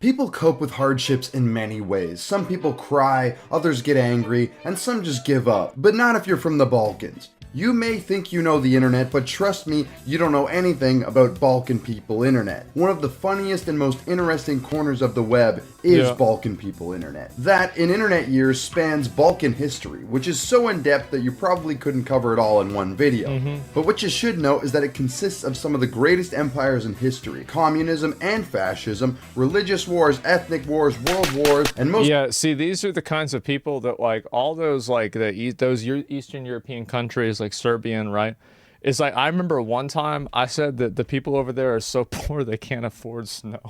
People cope with hardships in many ways. Some people cry, others get angry, and some just give up. But not if you're from the Balkans. You may think you know the internet, but trust me, you don't know anything about Balkan people internet. One of the funniest and most interesting corners of the web is Balkan people internet. That, in internet years, spans Balkan history, which is so in-depth that you probably couldn't cover it all in one video. But what you should know is that it consists of some of the greatest empires in history: communism and fascism, religious wars, ethnic wars, world wars, and most— Yeah, see, these are the kinds of people that, like, all those, like, those Eastern European countries, like Serbian, right? It's like, I remember one time I said that the people over there are so poor they can't afford snow.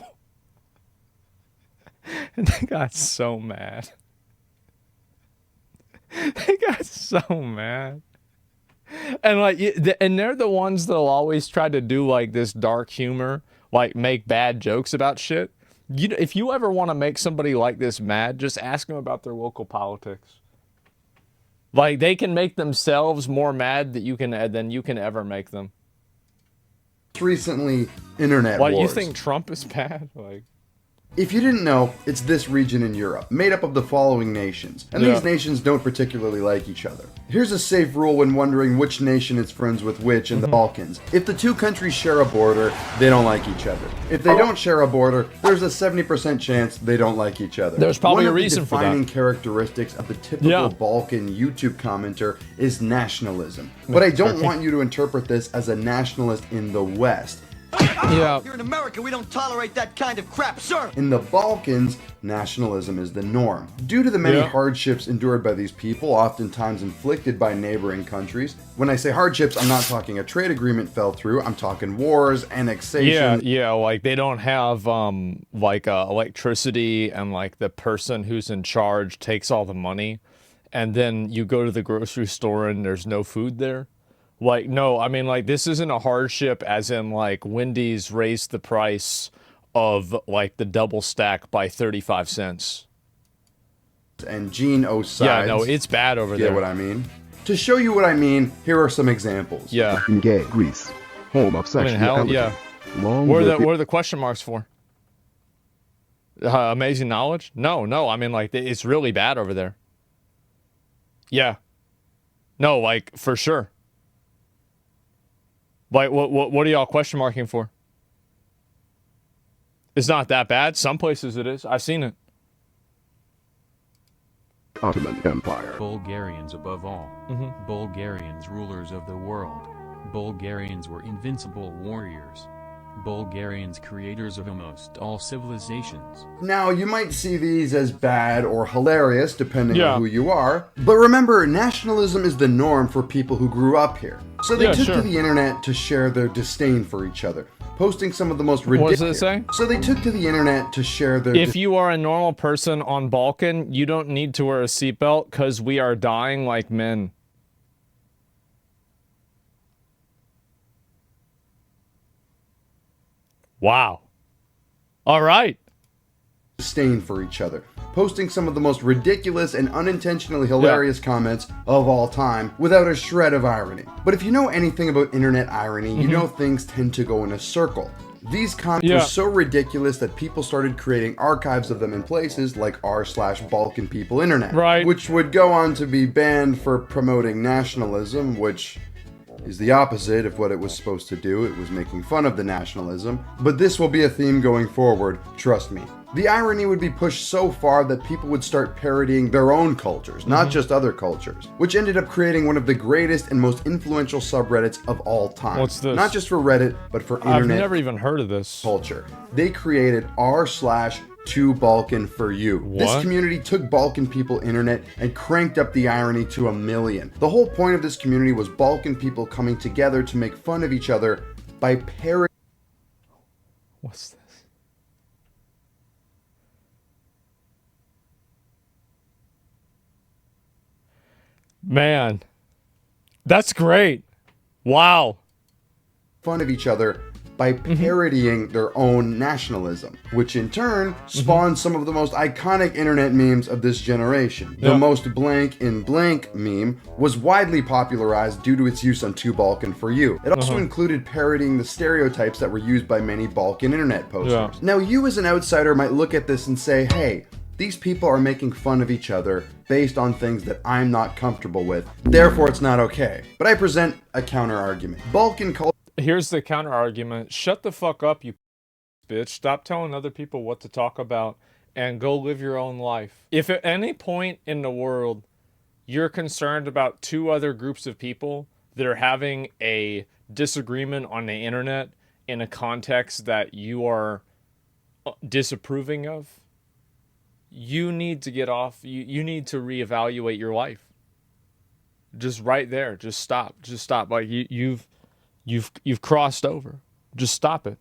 And they got so mad. They got so mad. And, like, and they're the ones that'll always try to do, like, this dark humor, like, make bad jokes about shit. If you ever want to make somebody like this mad, just ask them about their local politics. Like, they can make themselves more mad than you can ever make them. recently, internet What, wars. you think Trump is bad? Like, if you didn't know, it's this region in Europe, made up of the following nations, and these nations don't particularly like each other. Here's a safe rule when wondering which nation is friends with which in the Balkans. If the two countries share a border, they don't like each other. If they don't share a border, there's a 70% chance they don't like each other. There's probably a reason for that. One of the defining characteristics of the typical Balkan YouTube commenter is nationalism. But I don't want you to interpret this as a nationalist in the West. Yeah. Here in America, we don't tolerate that kind of crap, sir. In the Balkans, nationalism is the norm. Due to the many hardships endured by these people, oftentimes inflicted by neighboring countries. When I say hardships, I'm not talking a trade agreement fell through. I'm talking wars, annexation. Yeah, like they don't have like electricity, and like the person who's in charge takes all the money, and then you go to the grocery store and there's no food there. Like, no, I mean, like, this isn't a hardship as in, like, Wendy's raised the price of, like, the double stack by 35 cents. And genocides. Yeah, no, it's bad over there. Get what I mean? To show you what I mean, here are some examples. Yeah. Gay Greece, home of sexuality. Yeah. What are the question marks for? Amazing knowledge? No, I mean, like, it's really bad over there. Yeah. No, like, for sure. Like, what are y'all question marking for? It's not that bad. Some places it is. I've seen it. Ottoman Empire. Bulgarians above all. Bulgarians rulers of the world. Bulgarians were invincible warriors. Bulgarians creators of almost all civilizations. Now, you might see these as bad or hilarious, depending on who you are. But remember, nationalism is the norm for people who grew up here. So they took to the internet to share their disdain for each other, posting some of the most ridiculous— What does it say? So they took to the internet to share their— If you are a normal person on Balkan, you don't need to wear a seatbelt because we are dying like men. Wow. All right. disdain for each other, posting some of the most ridiculous and unintentionally hilarious comments of all time without a shred of irony. But if you know anything about internet irony, you know things tend to go in a circle. These comments were so ridiculous that people started creating archives of them in places like r/Balkan People Internet, which would go on to be banned for promoting nationalism, which is the opposite of what it was supposed to do. It was making fun of the nationalism. But this will be a theme going forward, trust me. The irony would be pushed so far that people would start parodying their own cultures, not just other cultures, which ended up creating one of the greatest and most influential subreddits of all time. What's this? Not just for Reddit, but for internet. I've never even heard of this. Culture. They created r/2Balkan for you. What? This community took Balkan People Internet and cranked up the irony to 1,000,000. The whole point of this community was Balkan people coming together to make fun of each other by parodying. What's this? Man, that's great. Wow. Fun of each other by parodying their own nationalism, which in turn spawned some of the most iconic internet memes of this generation. The most blank in blank meme was widely popularized due to its use on 2Balkan For You. It also included parodying the stereotypes that were used by many Balkan internet posters. Now, you as an outsider might look at this and say, hey, these people are making fun of each other based on things that I'm not comfortable with, therefore it's not okay. But I present a counter-argument. Balkan culture... Here's the counter-argument. Shut the fuck up, you bitch. Stop telling other people what to talk about and go live your own life. If at any point in the world you're concerned about two other groups of people that are having a disagreement on the internet in a context that you are disapproving of, you need to get off. You need to reevaluate your life. Just right there. Just stop. Just stop. Like you've crossed over. Just stop it.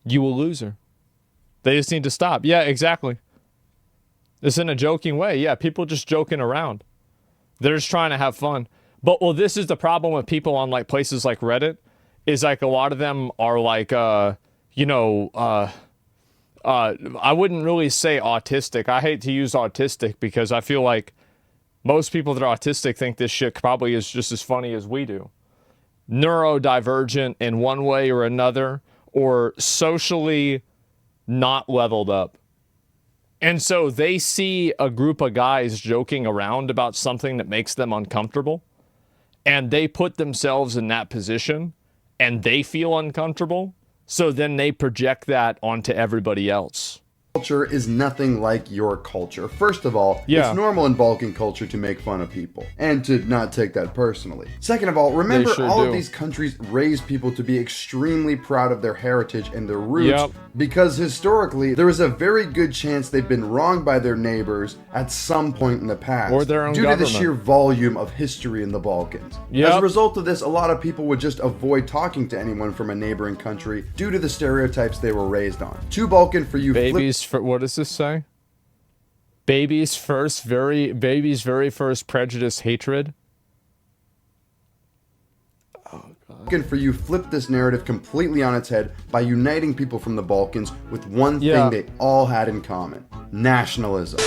You a loser. They just need to stop. Yeah, exactly. It's in a joking way. Yeah, people just joking around. They're just trying to have fun. But well, this is the problem with people on like places like Reddit. Is like a lot of them are like I wouldn't really say autistic. I hate to use autistic because I feel like most people that are autistic think this shit probably is just as funny as we do. Neurodivergent in one way or another, or socially not leveled up. And so they see a group of guys joking around about something that makes them uncomfortable, and they put themselves in that position, and they feel uncomfortable. So then they project that onto everybody else. Culture is nothing like your culture. First of all, it's normal in Balkan culture to make fun of people and to not take that personally. Second of all, remember all of these countries raise people to be extremely proud of their heritage and their roots because historically there is a very good chance they've been wronged by their neighbors at some point in the past or their own due government. To the sheer volume of history in the Balkans. As a result of this, a lot of people would just avoid talking to anyone from a neighboring country due to the stereotypes they were raised on. 2Balkan For You what does this say? Baby's very first prejudice hatred. Balkan For You flipped this narrative completely on its head by uniting people from the Balkans with one thing they all had in common: nationalism.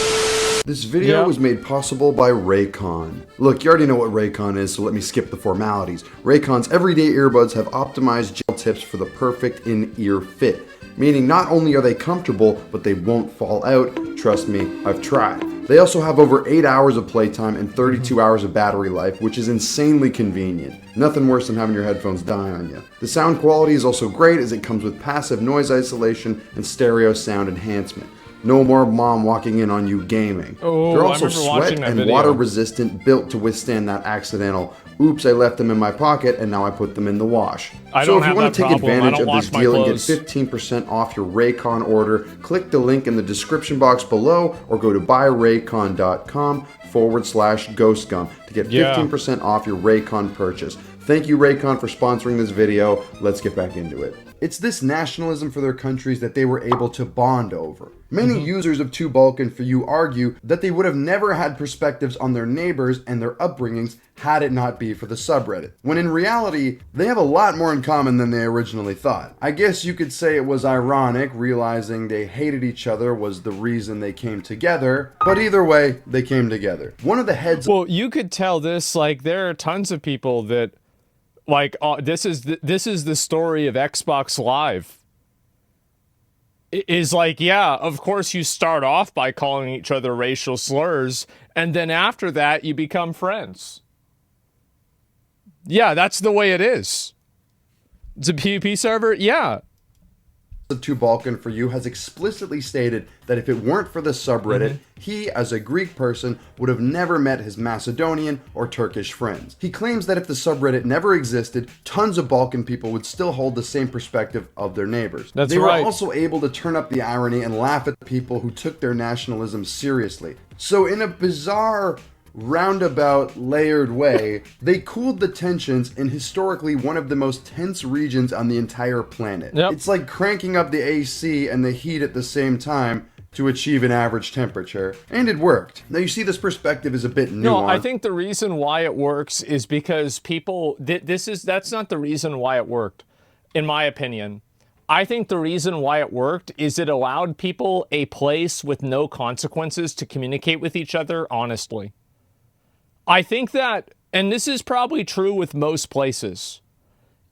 This video was made possible by Raycon. Look, you already know what Raycon is, so let me skip the formalities. Raycon's everyday earbuds have optimized gel tips for the perfect in-ear fit. Meaning not only are they comfortable, but they won't fall out. Trust me, I've tried. They also have over 8 hours of playtime and 32 hours of battery life, which is insanely convenient. Nothing worse than having your headphones die on you. The sound quality is also great as it comes with passive noise isolation and stereo sound enhancement. No more mom walking in on you gaming. They're also sweat and water resistant, built to withstand that accidental, oops, I left them in my pocket and now I put them in the wash. So if you want to take advantage of this deal and get 15% off your Raycon order, click the link in the description box below or go to buyraycon.com/ghostgum to get 15% off your Raycon purchase. Thank you, Raycon, for sponsoring this video. Let's get back into it. It's this nationalism for their countries that they were able to bond over. Many users of 2Balkan For You argue that they would have never had perspectives on their neighbors and their upbringings had it not be for the subreddit, when in reality, they have a lot more in common than they originally thought. I guess you could say it was ironic, realizing they hated each other was the reason they came together, but either way, they came together. One of the heads... Well, you could tell this, like, there are tons of people that, like, this is the story of Xbox Live. Is like, yeah, of course you start off by calling each other racial slurs, and then after that you become friends. Yeah, that's the way it is. It's a PvP server? Yeah. The 2Balkan For You has explicitly stated that if it weren't for the subreddit, he, as a Greek person, would have never met his Macedonian or Turkish friends. He claims that if the subreddit never existed, tons of Balkan people would still hold the same perspective of their neighbors. They were also able to turn up the irony and laugh at people who took their nationalism seriously. So in a bizarre, roundabout, layered way, they cooled the tensions in historically one of the most tense regions on the entire planet. It's like cranking up the AC and the heat at the same time to achieve an average temperature, and it worked. Now you see, this perspective is a bit nuanced. No, I think the reason why it works is because people, that's not the reason why it worked. in my opinion, I think the reason why it worked is it allowed people a place with no consequences to communicate with each other honestly. I think that, and this is probably true with most places,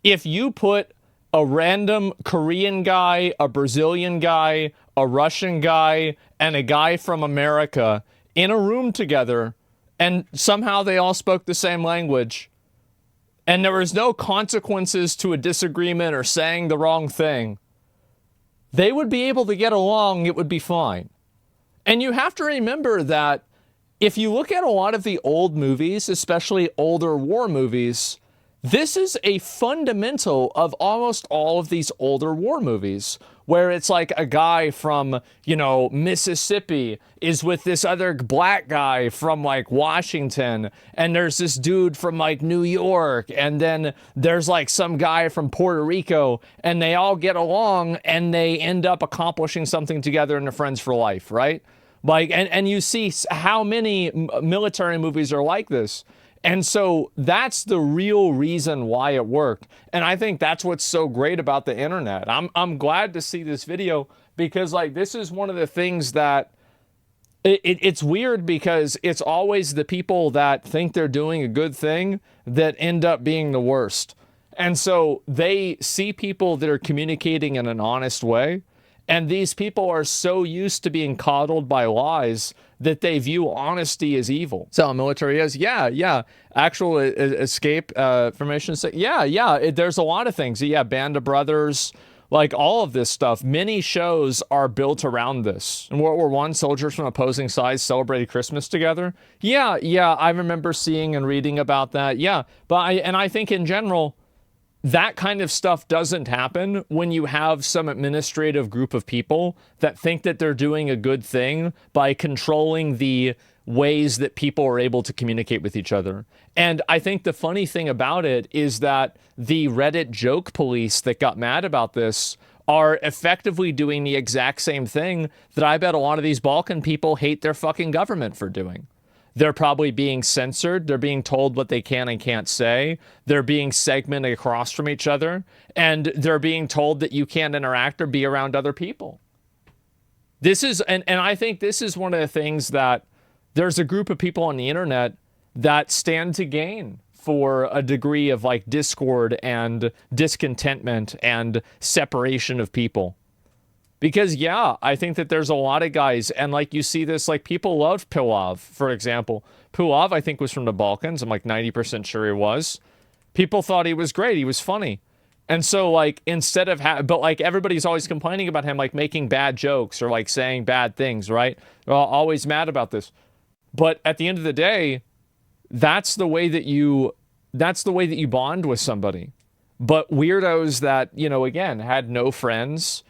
if you put a random Korean guy, a Brazilian guy, a Russian guy, and a guy from America in a room together, and somehow they all spoke the same language, and there was no consequences to a disagreement or saying the wrong thing, they would be able to get along. It would be fine. And you have to remember that if you look at a lot of the old movies, especially older war movies, this is a fundamental of almost all of these older war movies, where it's like a guy from, Mississippi is with this other black guy from like Washington, and there's this dude from like New York, and then there's like some guy from Puerto Rico, and they all get along and they end up accomplishing something together and they're friends for life, right? Like, and you see how many military movies are like this. And so that's the real reason why it worked. And I think that's what's so great about the internet. I'm glad to see this video because like this is one of the things that it's weird because it's always the people that think they're doing a good thing that end up being the worst. And so they see people that are communicating in an honest way. And these people are so used to being coddled by lies that they view honesty as evil. So military is, yeah. Actual escape formation, there's a lot of things. Yeah, Band of Brothers, like all of this stuff. Many shows are built around this. In World War I, soldiers from opposing sides celebrated Christmas together. Yeah, I remember seeing and reading about that. Yeah, but I think in general, that kind of stuff doesn't happen when you have some administrative group of people that think that they're doing a good thing by controlling the ways that people are able to communicate with each other. And I think the funny thing about it is that the Reddit joke police that got mad about this are effectively doing the exact same thing that I bet a lot of these Balkan people hate their fucking government for doing. They're probably being censored. They're being told what they can and can't say. They're being segmented across from each other. And they're being told that you can't interact or be around other people. This is, and I think this is one of the things that there's a group of people on the internet that stand to gain for a degree of like discord and discontentment and separation of people. Because, yeah, I think that there's a lot of guys, and like you see this, like people love Pilov, for example. Pilov, I think, was from the Balkans. I'm like 90% sure he was. People thought he was great. He was funny. And so, like, instead of, but like everybody's always complaining about him, like making bad jokes or like saying bad things, right? They're all always mad about this. But at the end of the day, that's the way that you bond with somebody. But weirdos that, again, had no friends,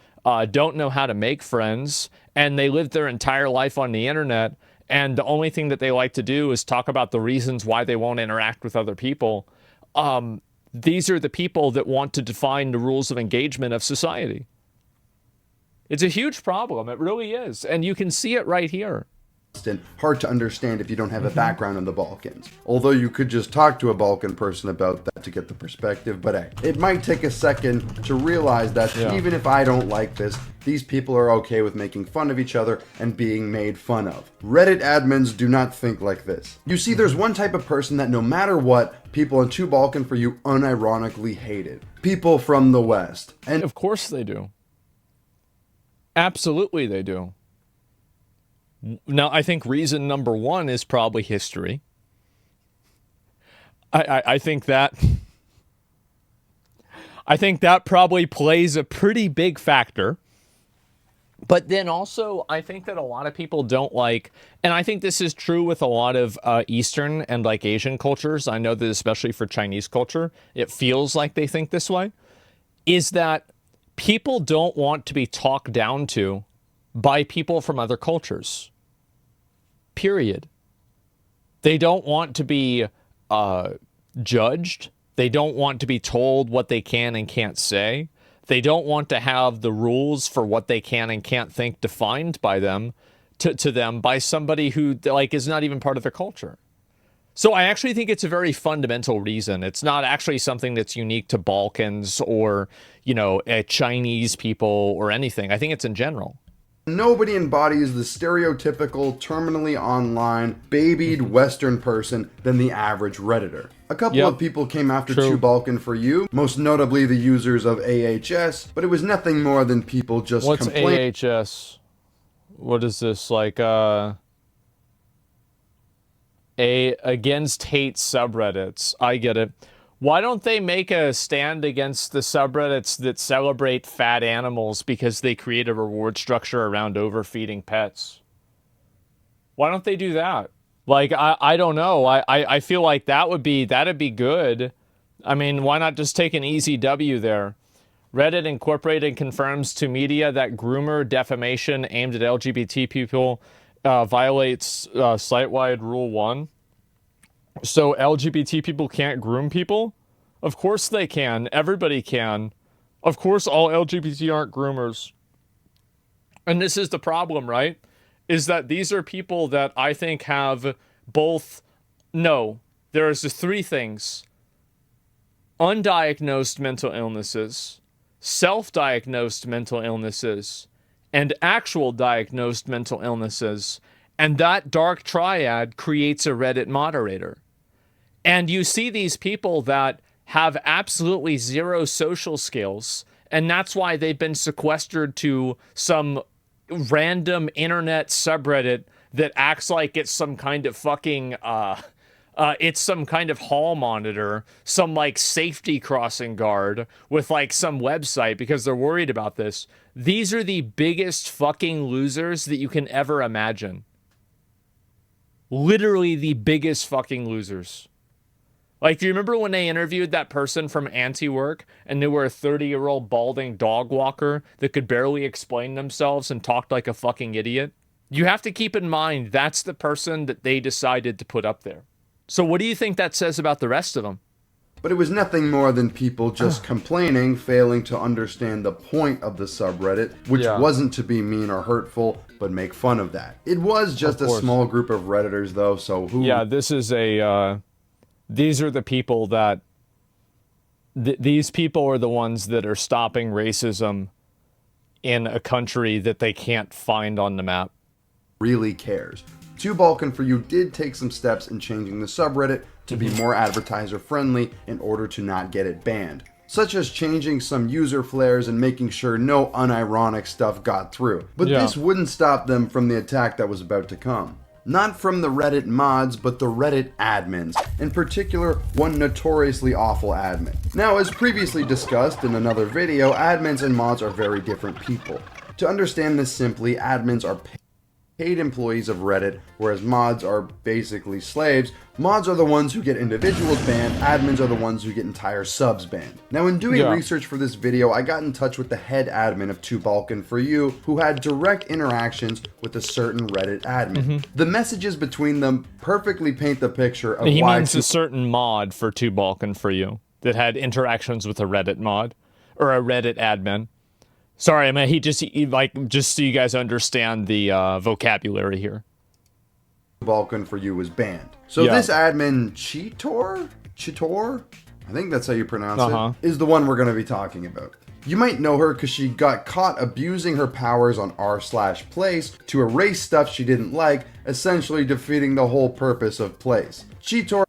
don't know how to make friends, and they live their entire life on the internet, and the only thing that they like to do is talk about the reasons why they won't interact with other people. These are the people that want to define the rules of engagement of society. It's a huge problem. It really is. And you can see it right here. And hard to understand if you don't have a background in the Balkans. Although you could just talk to a Balkan person about that to get the perspective, but hey, it might take a second to realize that even if I don't like this, these people are okay with making fun of each other and being made fun of. Reddit admins do not think like this. You see, there's one type of person that no matter what, people in 2 Balkan for you unironically hated. People from the West. And of course they do. Absolutely they do. Now, I think reason number 1 is probably history. I think that probably plays a pretty big factor. But then also, I think that a lot of people don't like, and I think this is true with a lot of Eastern and like Asian cultures. I know that especially for Chinese culture, it feels like they think this way, is that people don't want to be talked down to by people from other cultures. Period. They don't want to be judged. They don't want to be told what they can and can't say. They don't want to have the rules for what they can and can't think defined by them to them by somebody who like is not even part of their culture. So I actually think it's a very fundamental reason. It's not actually something that's unique to Balkans or, you know, Chinese people or anything. I think it's in general. Nobody embodies the stereotypical, terminally online, babied Western person than the average Redditor. A couple of people came after Two Balkan for You, most notably the users of AHS, but it was nothing more than people just complaining. What's AHS? What is this, like, against hate subreddits? I get it. Why don't they make a stand against the subreddits that celebrate fat animals because they create a reward structure around overfeeding pets? Why don't they do that? Like, I don't know. I feel like that'd be good. I mean, why not just take an easy W there? Reddit Incorporated confirms to media that groomer defamation aimed at LGBT people violates site-wide Rule 1. So LGBT people can't groom people? Of course they can. Everybody can. Of course all LGBT aren't groomers. And this is the problem, right? Is that these are people that I think have both... No, there's three things. Undiagnosed mental illnesses, self-diagnosed mental illnesses, and actual diagnosed mental illnesses. And that dark triad creates a Reddit moderator. And you see these people that have absolutely zero social skills, and that's why they've been sequestered to some random internet subreddit that acts like it's some kind of fucking, it's some kind of hall monitor, some like safety crossing guard with like some website because they're worried about this. These are the biggest fucking losers that you can ever imagine. Literally the biggest fucking losers. Like, do you remember when they interviewed that person from Anti-Work and they were a 30-year-old balding dog walker that could barely explain themselves and talked like a fucking idiot? You have to keep in mind that's the person that they decided to put up there. So what do you think that says about the rest of them? But it was nothing more than people just complaining, failing to understand the point of the subreddit, which wasn't to be mean or hurtful, but make fun of that. It was just a small group of Redditors, though, so who... Yeah, this is a... these are the people that... these people are the ones that are stopping racism in a country that they can't find on the map. Really cares. Two Balkan for You did take some steps in changing the subreddit to be more advertiser friendly in order to not get it banned, such as changing some user flares and making sure no unironic stuff got through. But this wouldn't stop them from the attack that was about to come. Not from the Reddit mods, but the Reddit admins, in particular one notoriously awful admin. Now, as previously discussed in another video, admins and mods are very different people. To understand this simply, admins are paid employees of Reddit, whereas mods are basically slaves. Mods are the ones who get individuals banned, admins are the ones who get entire subs banned. Now, in doing research for this video, I got in touch with the head admin of Two Balkan for You, who had direct interactions with a certain Reddit admin. The messages between them perfectly paint the picture of he why means a certain mod for Two Balkan for You that had interactions with a Reddit mod or a Reddit admin. Sorry, I mean, just so you guys understand the vocabulary here. Balkan for You was banned. So this admin, Chitor, I think that's how you pronounce it, is the one we're going to be talking about. You might know her because she got caught abusing her powers on r/place to erase stuff she didn't like, essentially defeating the whole purpose of place. Chitor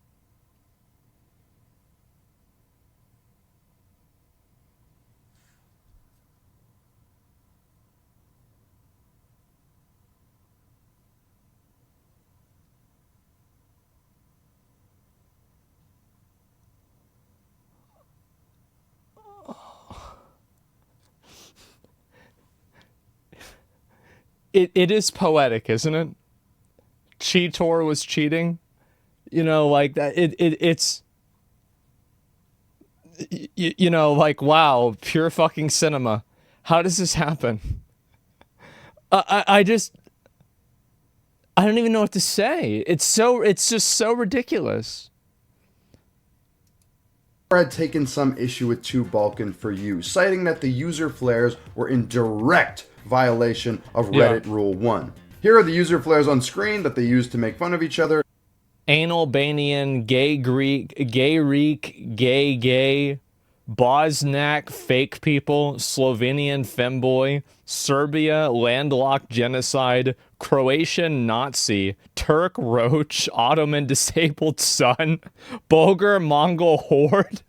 It is poetic, isn't it? Cheetor was cheating. You know, like that. It's you know, like, wow, pure fucking cinema. How does this happen? I don't even know what to say. It's just so ridiculous. had taken some issue with Two Balkan for You, citing that the user flares were in direct violation of Reddit Rule 1. Here are the user flares on screen that they used to make fun of each other. Albanian, gay Greek, gay reek, gay, Bosniak, fake people, Slovenian, femboy, Serbia, landlocked genocide, Croatian, Nazi, Turk, roach, Ottoman, disabled son, Bulgar, Mongol, horde,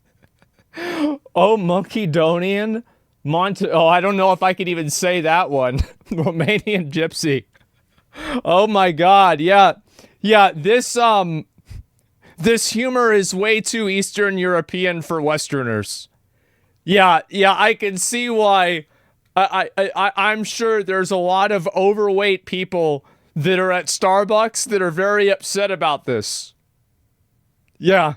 Macedonian, I don't know if I could even say that one, Romanian gypsy. Oh my God, yeah, this humor is way too Eastern European for Westerners. Yeah, I can see why. I'm sure there's a lot of overweight people that are at Starbucks that are very upset about this. Yeah.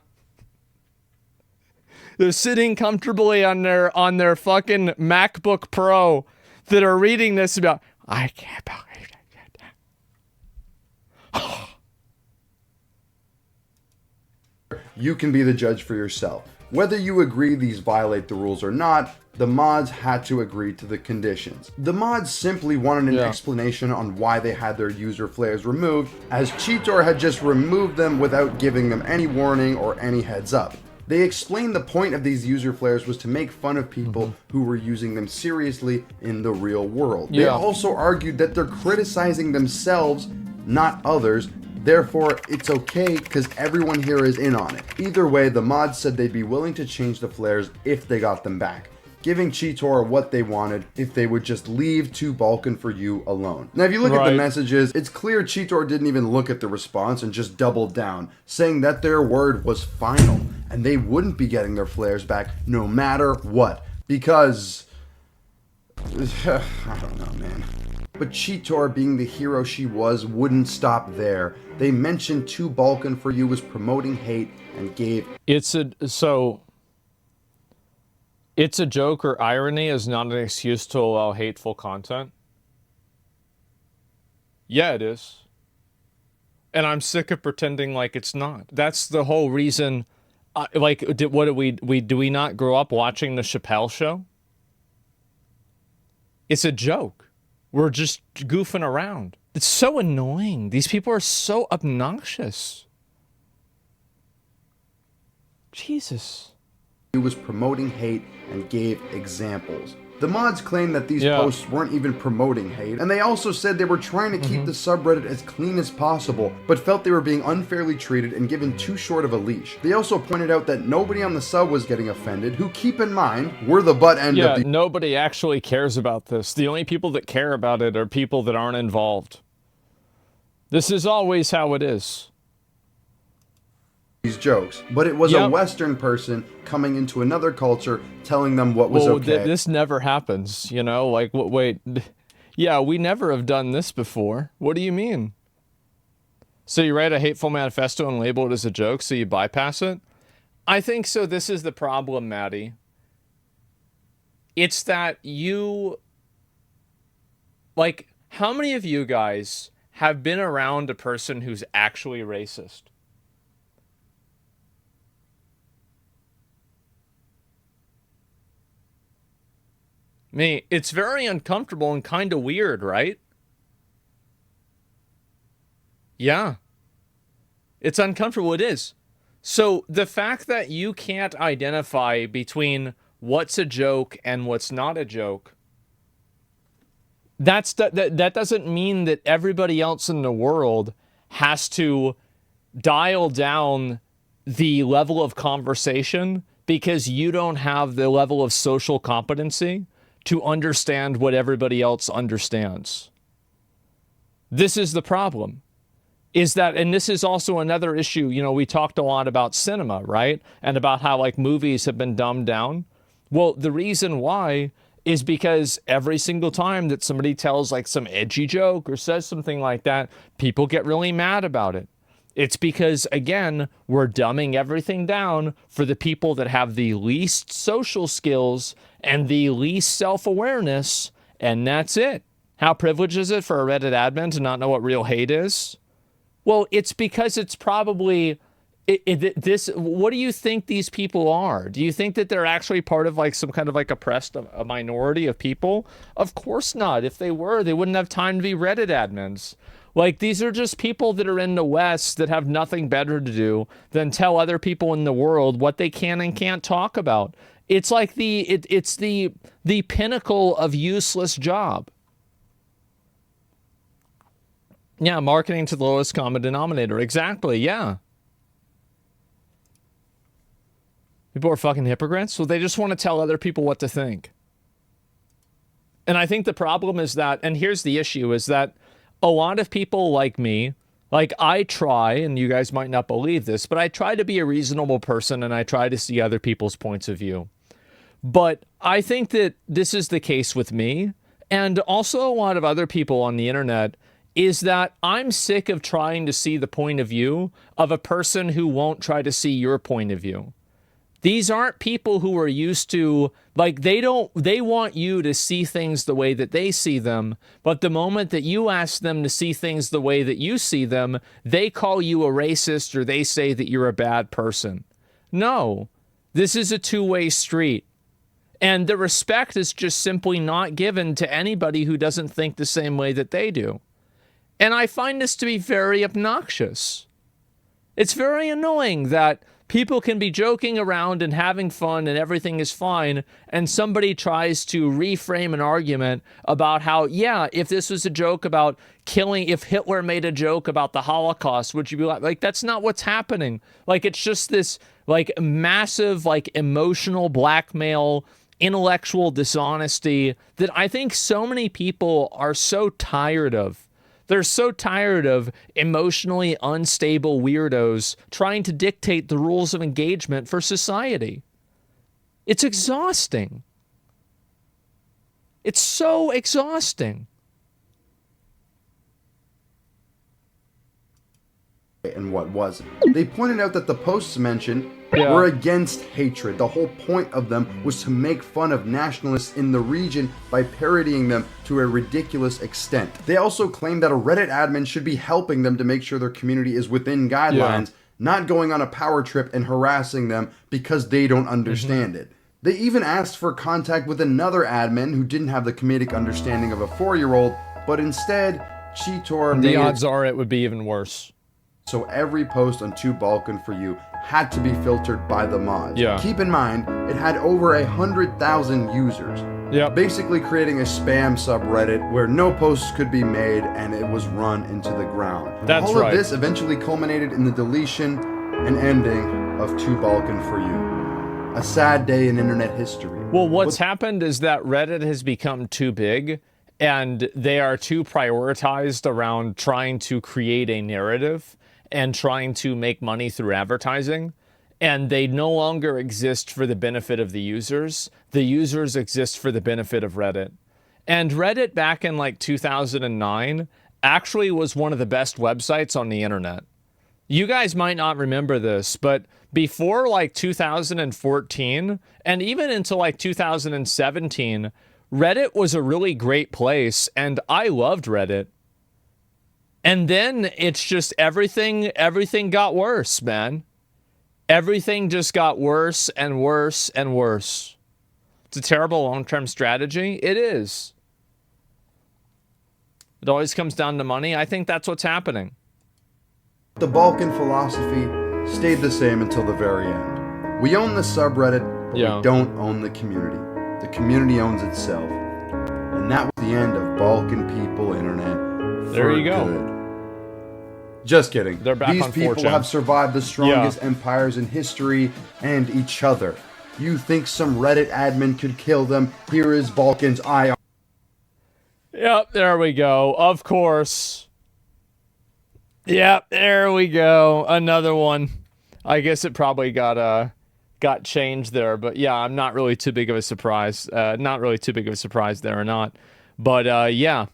They're sitting comfortably on their fucking MacBook Pro that are reading this about, I can't believe it. You can be the judge for yourself. Whether you agree these violate the rules or not, the mods had to agree to the conditions. The mods simply wanted an explanation on why they had their user flares removed, as Cheetor had just removed them without giving them any warning or any heads up. They explained the point of these user flares was to make fun of people who were using them seriously in the real world. They also argued that they're criticizing themselves, not others. Therefore, it's okay because everyone here is in on it. Either way, the mods said they'd be willing to change the flares if they got them back, giving Cheetor what they wanted if they would just leave 2 Balkan for you alone. Now, if you look at the messages, it's clear Cheetor didn't even look at the response and just doubled down, saying that their word was final and they wouldn't be getting their flares back no matter what. Because, I don't know, man. But Cheetor, being the hero she was, wouldn't stop there. They mentioned 2 Balkan for you was promoting hate and gave... It's a joke, or irony is not an excuse to allow hateful content. Yeah, it is. And I'm sick of pretending like it's not. That's the whole reason. Do we not grow up watching the Chappelle Show? It's a joke. We're just goofing around. It's so annoying. These people are so obnoxious. Jesus. He was promoting hate and gave examples. The mods claimed that these posts weren't even promoting hate, and they also said they were trying to keep the subreddit as clean as possible, but felt they were being unfairly treated and given too short of a leash. They also pointed out that nobody on the sub was getting offended, who, keep in mind, were the butt end of the... nobody actually cares about this. The only people that care about it are people that aren't involved. This is always how it is. These jokes, but it was a Western person coming into another culture telling them what was okay. This never happens, you know? Like, wait, yeah, we never have done this before. What do you mean? So you write a hateful manifesto and label it as a joke, so you bypass it? I think so. This is the problem, Maddie. It's that you... Like, how many of you guys have been around a person who's actually racist? Me, it's very uncomfortable and kind of weird, right? Yeah. It's uncomfortable, it is. So the fact that you can't identify between what's a joke and what's not a joke, that doesn't mean that everybody else in the world has to dial down the level of conversation because you don't have the level of social competency to understand what everybody else understands. This is the problem. Is that, and this is also another issue, you know, we talked a lot about cinema, right? And about how, like, movies have been dumbed down. Well, the reason why is because every single time that somebody tells, like, some edgy joke or says something like that, people get really mad about it. It's because, again, we're dumbing everything down for the people that have the least social skills and the least self-awareness, and that's it. How privileged is it for a Reddit admin to not know what real hate is? Well, it's because it's probably... what do you think these people are? Do you think that they're actually part of, like, some kind of, like, oppressed a minority of people? Of course not. If they were, they wouldn't have time to be Reddit admins. Like, these are just people that are in the West that have nothing better to do than tell other people in the world what they can and can't talk about. It's like it's the pinnacle of useless job. Yeah, marketing to the lowest common denominator. Exactly, yeah. People are fucking hypocrites. So they just want to tell other people what to think. And I think the problem is that, and here's the issue, is that a lot of people like me, like I try, and you guys might not believe this, but I try to be a reasonable person and I try to see other people's points of view. But I think that this is the case with me and also a lot of other people on the internet, is that I'm sick of trying to see the point of view of a person who won't try to see your point of view. These aren't people who are used to, like, they want you to see things the way that they see them, but the moment that you ask them to see things the way that you see them, they call you a racist or they say that you're a bad person. No, this is a two-way street. And the respect is just simply not given to anybody who doesn't think the same way that they do. And I find this to be very obnoxious. It's very annoying that people can be joking around and having fun and everything is fine, and somebody tries to reframe an argument about how, yeah, if this was a joke about killing, if Hitler made a joke about the Holocaust, would you be like, that's not what's happening. Like, it's just this, like, massive, like, emotional blackmail, intellectual dishonesty that I think so many people are so tired of. They're so tired of emotionally unstable weirdos trying to dictate the rules of engagement for society. It's exhausting. It's so exhausting. And what wasn't. They pointed out that the posts mentioned were against hatred. The whole point of them was to make fun of nationalists in the region by parodying them to a ridiculous extent. They also claimed that a Reddit admin should be helping them to make sure their community is within guidelines, not going on a power trip and harassing them because they don't understand it. They even asked for contact with another admin who didn't have the comedic understanding of a 4-year-old, but instead, Cheetor made the odds are it would be even worse. So every post on 2Balkan for You had to be filtered by the mods. Keep in mind, it had over 100,000 users. Basically creating a spam subreddit where no posts could be made and it was run into the ground. All of this eventually culminated in the deletion and ending of 2Balkan for You. A sad day in internet history. Well, what's happened is that Reddit has become too big and they are too prioritized around trying to create a narrative and trying to make money through advertising, and they no longer exist for the benefit of the users. The users exist for the benefit of Reddit. And Reddit back in like 2009 actually was one of the best websites on the internet. You guys might not remember this, but before like 2014 and even until like 2017, Reddit was a really great place and I loved Reddit. And then it's just everything got worse, man. Everything just got worse and worse and worse. It's a terrible long-term strategy. It is. It always comes down to money. I think that's what's happening. The Balkan philosophy stayed the same until the very end. We own the subreddit, but we don't own the community. The community owns itself. And that was the end of Balkan People Internet. There you go. Good. Just kidding. They're back These on people 4chan. have survived the strongest empires in history and each other. You think some Reddit admin could kill them? Here is Balkan's IR. Yep, there we go. Of course. Yep, there we go. Another one. I guess it probably got changed there, but yeah, I'm not really too big of a surprise. Not really too big of a surprise there or not. But yeah.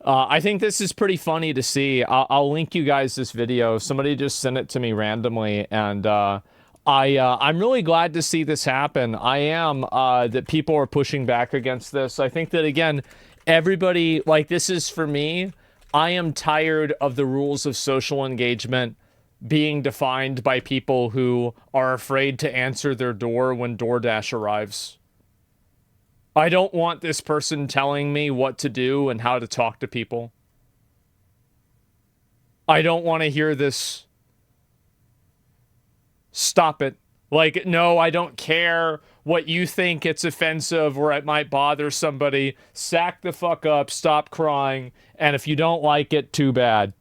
I think this is pretty funny to see. I'll link you guys this video. Somebody just sent it to me randomly, and I'm really glad to see this happen. I am that people are pushing back against this. I think that, again, everybody, like, this is for me. I am tired of the rules of social engagement being defined by people who are afraid to answer their door when DoorDash arrives. I don't want this person telling me what to do and how to talk to people. I don't want to hear this. Stop it. Like, no, I don't care what you think it's offensive or it might bother somebody. Sack the fuck up, stop crying, and if you don't like it, too bad.